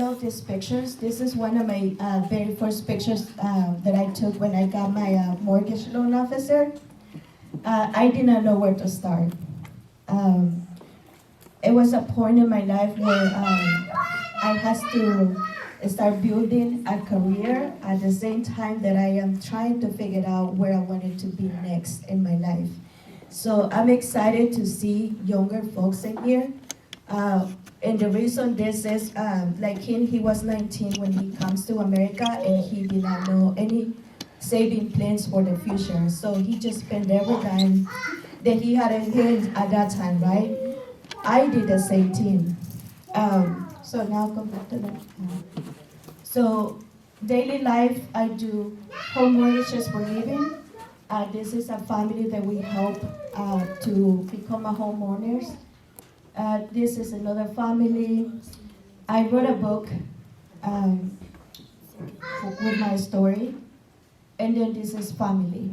love these pictures. This is one of my very first pictures that I took when I got my mortgage loan officer. I did not know where to start. It was a point in my life where I had to start building a career at the same time that I am trying to figure out where I wanted to be next in my life. So I'm excited to see younger folks in here. And the reason this is, like him, he was 19 when he comes to America and he did not know any saving plans for the future. So he just spent every dime that he had in hand at that time, right? I did the same thing. So now come back to that. So daily life, I do home mortgages for living. This is a family that we help to become a homeowners. This is another family. I wrote a book with my story. And then this is family.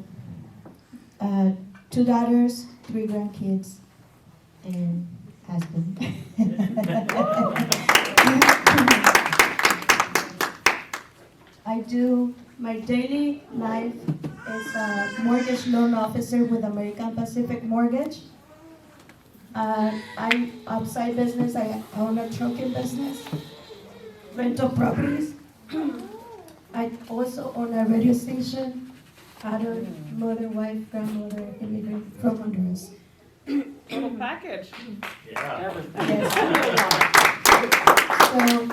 2 daughters, 3 grandkids, and husband. I do my daily life as a mortgage loan officer with American Pacific Mortgage. I outside business, I own a trucking business, rental properties. I also own a radio station, father, mother, wife, grandmother, immigrant from Honduras. Little package. Yeah. Yes. So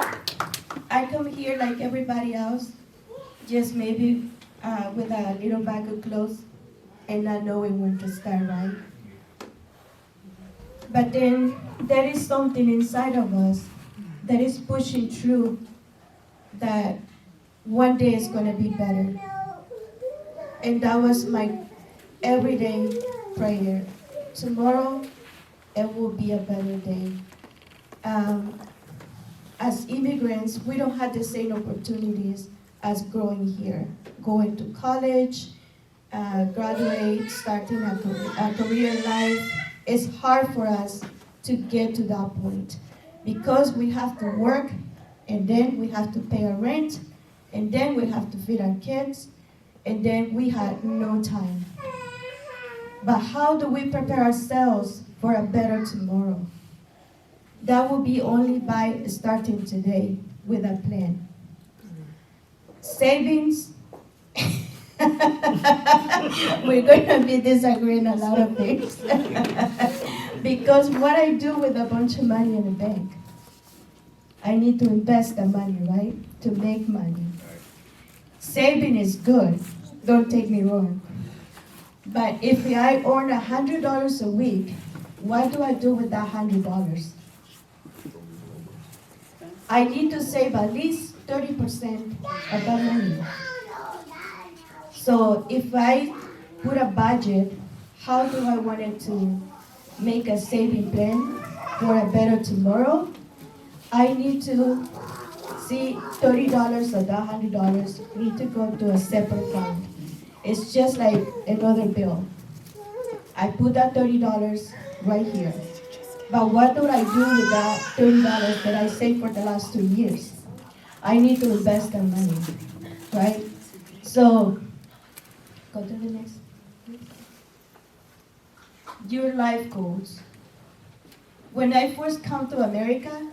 I come here like everybody else, just maybe with a little bag of clothes and not knowing when to start, right? But then there is something inside of us that is pushing through that one day is going to be better. And that was my everyday prayer. Tomorrow, it will be a better day. As immigrants, we don't have the same opportunities as growing here. Going to college, graduate, starting a career life. It's hard for us to get to that point because we have to work and then we have to pay our rent and then we have to feed our kids and then we have no time. But how do we prepare ourselves for a better tomorrow? That will be only by starting today with a plan. Savings, we're going to be disagreeing a lot of things. Because what I do with a bunch of money in the bank, I need to invest the money, right? To make money. Saving is good, don't take me wrong. But if I earn $100 a week, what do I do with that $100? I need to save at least 30% of that money. So if I put a budget, how do I want it to make a saving plan for a better tomorrow? I need to see $30 of that $100 need to go to a separate account. It's just like another bill. I put that $30 right here. But what do I do with that $30 that I saved for the last 2 years? I need to invest that money, right? So, go to the next. Your life goals. When I first come to America,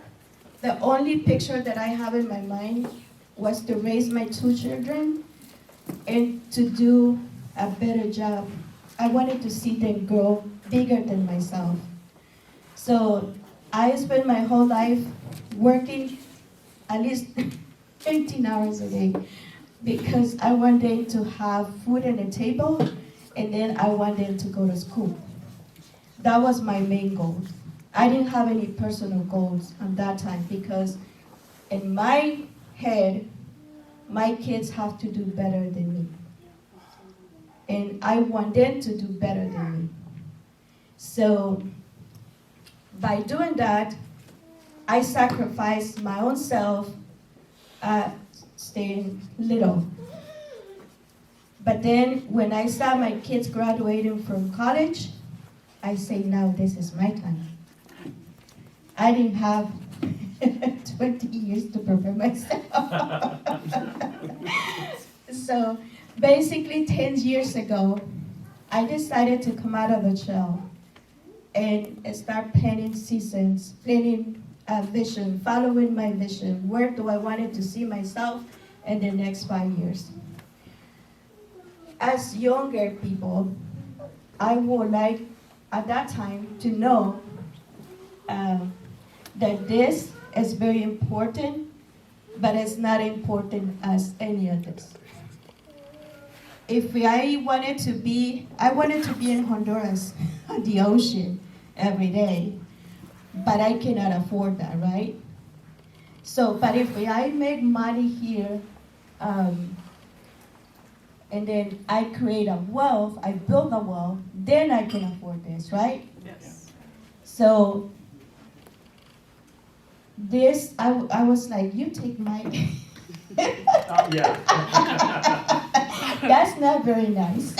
the only picture that I have in my mind was to raise my 2 children and to do a better job. I wanted to see them grow bigger than myself. So I spent my whole life working at least 18 hours a day because I want them to have food on the table and then I want them to go to school. That was my main goal. I didn't have any personal goals at that time because in my head, my kids have to do better than me. And I want them to do better than me. So by doing that, I sacrificed my own self, staying little. But then when I saw my kids graduating from college, I say, now this is my time. I didn't have 20 years to prepare myself. So basically 10 years ago, I decided to come out of the shell and start planning seasons, planning a vision, following my vision. Where do I want to see myself in the next 5 years? As younger people, I would like at that time to know that this is very important, but it's not important as any of this. If I wanted to be in Honduras, on the ocean, every day, but I cannot afford that, right? So, but if I make money here, and then I create a wealth, I build a wealth, then I can afford this, right? Yes. So, this, I was like, you take my... Yeah. That's not very nice.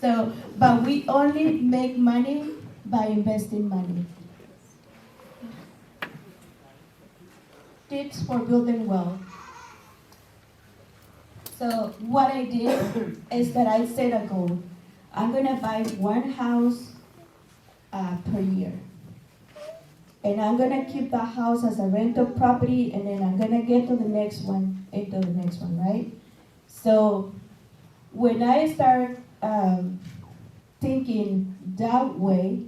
So, but we only make money by investing money. Tips for building wealth. So what I did is that I set a goal. I'm gonna buy one house per year. And I'm gonna keep that house as a rental property, and then I'm gonna get to the next one, right? So when I start thinking that way,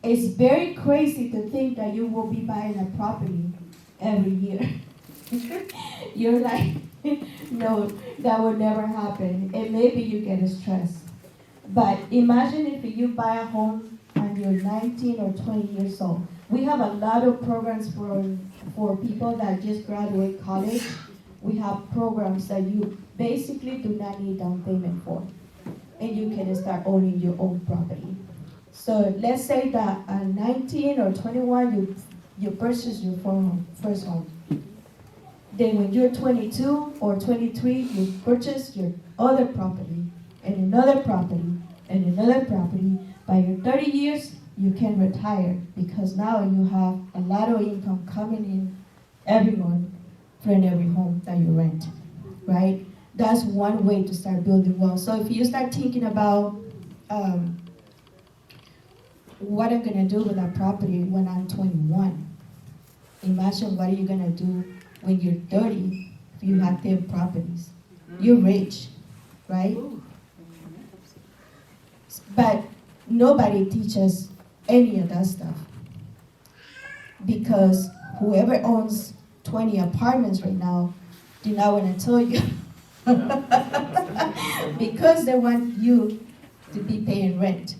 it's very crazy to think that you will be buying a property every year. You're like, no, that will never happen. And maybe you get stressed. But imagine if you buy a home and you're 19 or 20 years old. We have a lot of programs for people that just graduate college. We have programs that you basically do not need down payment for. And you can start owning your own property. So let's say that at 19 or 21, you purchase your first home. Then when you're 22 or 23, you purchase your other property, and another property, and another property. By your 30 years, you can retire because now you have a lot of income coming in every month from every home that you rent, right? That's one way to start building wealth. So if you start thinking about what I'm gonna do with that property when I'm 21, imagine what are you gonna do when you're 30 if you have 10 properties. You're rich, right? But nobody teaches any of that stuff because whoever owns 20 apartments right now do not want to tell you because they want you to be paying rent.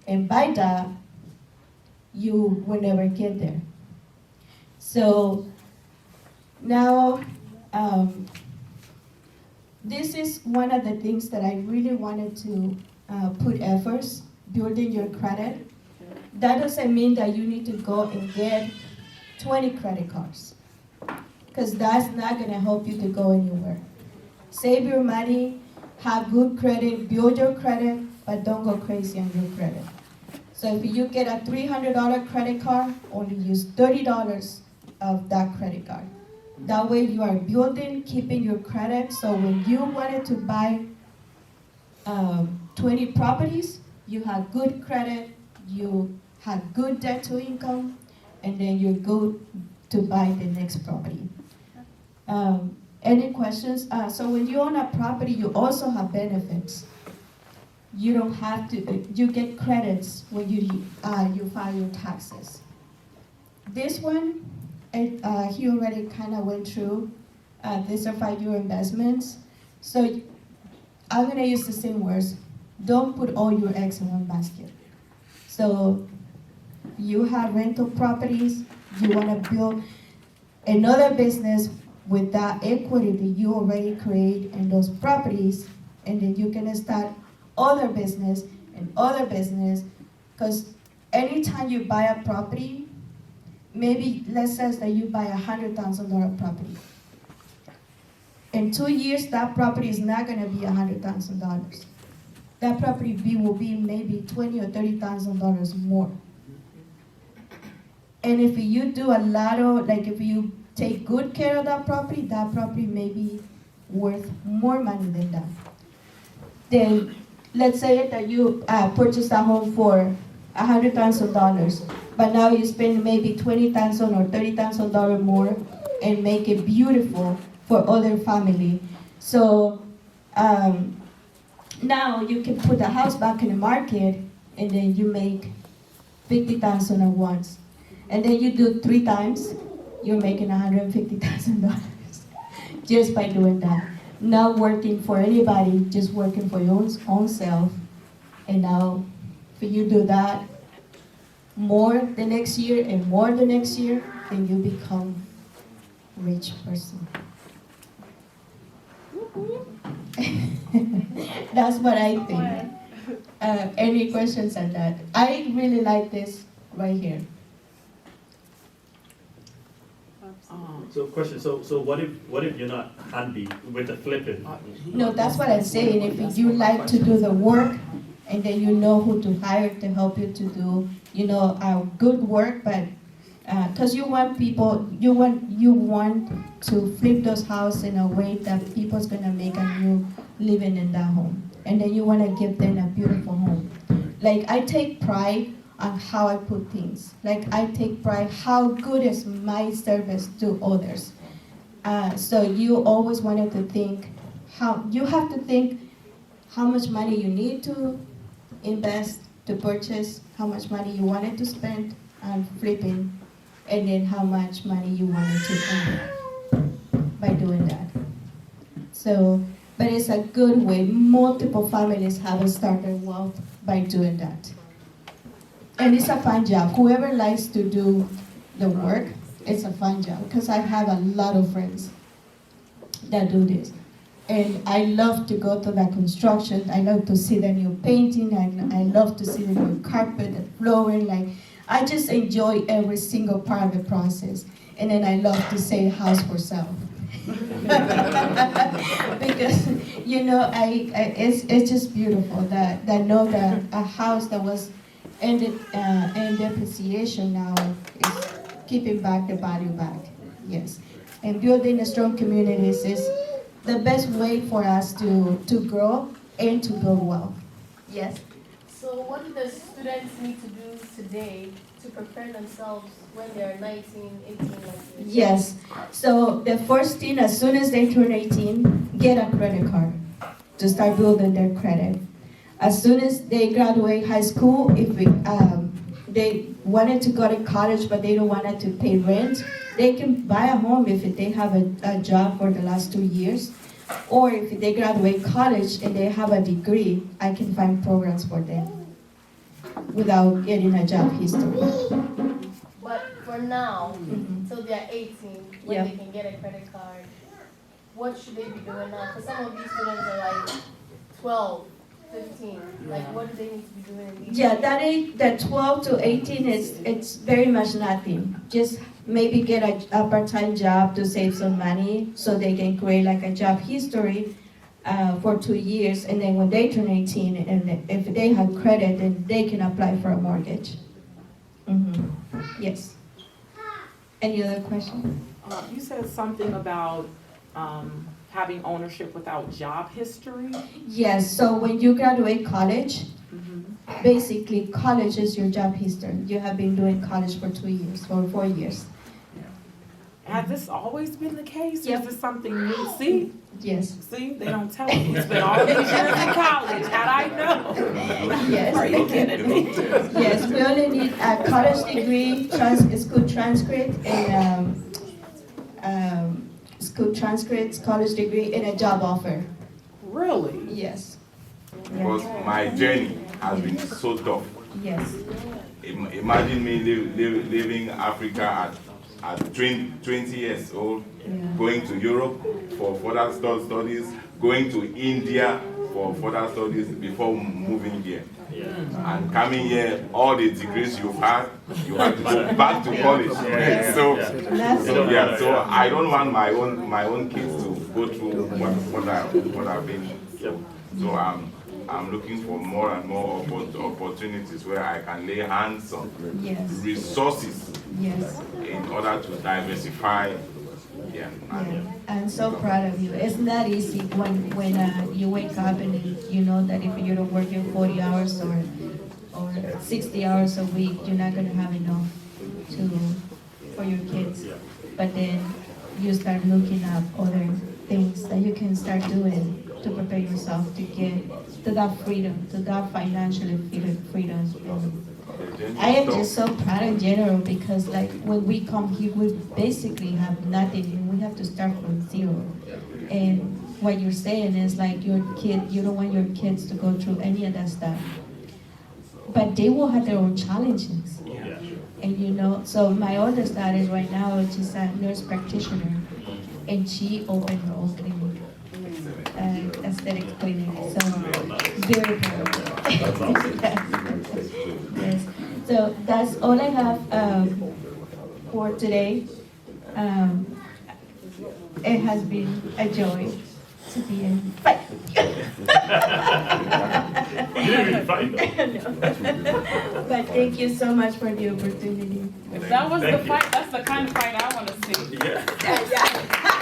And by that, you will never get there. So now, this is one of the things that I really wanted to put efforts, building your credit. That doesn't mean that you need to go and get 20 credit cards, because that's not going to help you to go anywhere. Save your money, have good credit, build your credit, but don't go crazy on your credit. So if you get a $300 credit card, only use $30 of that credit card. That way you are building, keeping your credit, so when you wanted to buy 20 properties, you had good credit, you had good debt to income, and then you're good to buy the next property. Any questions? So when you own a property, you also have benefits. You don't have to, you get credits when you file your taxes. This one, he already kind of went through. These are 5-year investments. So I'm going to use the same words. Don't put all your eggs in one basket. So you have rental properties. You want to build another business with that equity that you already create in those properties, and then you can start other business and other business, because anytime you buy a property, maybe let's say that you buy $100,000 property. In 2 years, that property is not going to be $100,000. That property will be maybe $20,000 or $30,000 more. And if you do a lot of, like if you take good care of that property may be worth more money than that. Then let's say that you purchased a home for $100,000, but now you spend maybe $20,000 or $30,000 more and make it beautiful for other family. So now you can put the house back in the market, and then you make $50,000 at once, and then you do 3 times, you're making $150,000 just by doing that. Not working for anybody, just working for your own self. And now, if you do that more the next year and more the next year, then you become a rich person. That's what I think. Any questions on that? I really like this right here. So question, so what if you're not handy with the flipping? No, that's what I'm saying. If you like to do the work, and then you know who to hire to help you to do, good work, but because you want to flip those houses in a way that people's gonna make a new living in that home, and then you want to give them a beautiful home. Like I take pride on how I put things. Like I take pride how good is my service to others. So you always wanted to think how much money you need to invest to purchase, how much money you wanted to spend on flipping, and then how much money you wanted to earn by doing that. So, but it's a good way. Multiple families have started wealth by doing that. And it's a fun job. Whoever likes to do the work, it's a fun job, because I have a lot of friends that do this. And I love to go to the construction. I love to see the new painting. I love to see the new carpet, the flooring. Like, I just enjoy every single part of the process. And then I love to say house for sale. Because, it's just beautiful that know that a house that was in depreciation now is keeping back the value back. Yes. And building a strong communities is the best way for us to grow and to build wealth. Yes? So what do the students need to do today to prepare themselves when they're 19, 18, like this? Yes. So the first thing, as soon as they turn 18, get a credit card to start building their credit. As soon as they graduate high school, if they wanted to go to college but they don't want to pay rent, they can buy a home if they have a job for the last 2 years. Or if they graduate college and they have a degree, I can find programs for them without getting a job history. But for now, until they're 18, when they can get a credit card, what should they be doing now? Because some of these students are like 12, 15. Like, what do they need to be doing in these years? That age, that 12 to 18, it's very much nothing. Just maybe get a part-time job to save some money so they can create like a job history for 2 years, and then when they turn 18, and if they have credit, then they can apply for a mortgage. Yes. Any other question? You said something about having ownership without job history. Yes, so when you graduate college, basically college is your job history. You have been doing college for 2 years or 4 years. Has this always been the case? Or Yep. is this something new? See? Yes. See? They don't tell me. It's been all these years in college. How'd I know? Yes. Are you kidding me? Yes, we only need a college degree, school transcript, and school transcripts, college degree, and a job offer. Really? Yes. Because my journey has been so tough. Yes. Imagine me leaving Africa at 20 years old, going to Europe for further studies, going to India for further studies before moving here. And coming here, all the degrees you had to go back to college. So I don't want my own kids to go through what I've been through. So I'm looking for more and more opportunities where I can lay hands on resources Yes. in order to diversify. Yeah. Yeah, I'm so proud of you. It's not easy when you wake up and you know that if you don't work your 40 hours or 60 hours a week, you're not gonna have enough for your kids. But then you start looking up other things that you can start doing to prepare yourself to get to that freedom, to that financial freedom. And I am just so proud in general because like when we come here, we basically have nothing and we have to start from zero. And what you're saying is like you don't want your kids to go through any of that stuff. But they will have their own challenges. And so my oldest daughter right now, she's a nurse practitioner, and she opened her own clinic, aesthetic clinic. So very proud. Yes. So that's all I have for today. It has been a joy to be in. Fight. You didn't really fight though. No. But thank you so much for the opportunity. If that was the Thank you. fight, that's the kind of fight I want to see. Yeah. Yeah.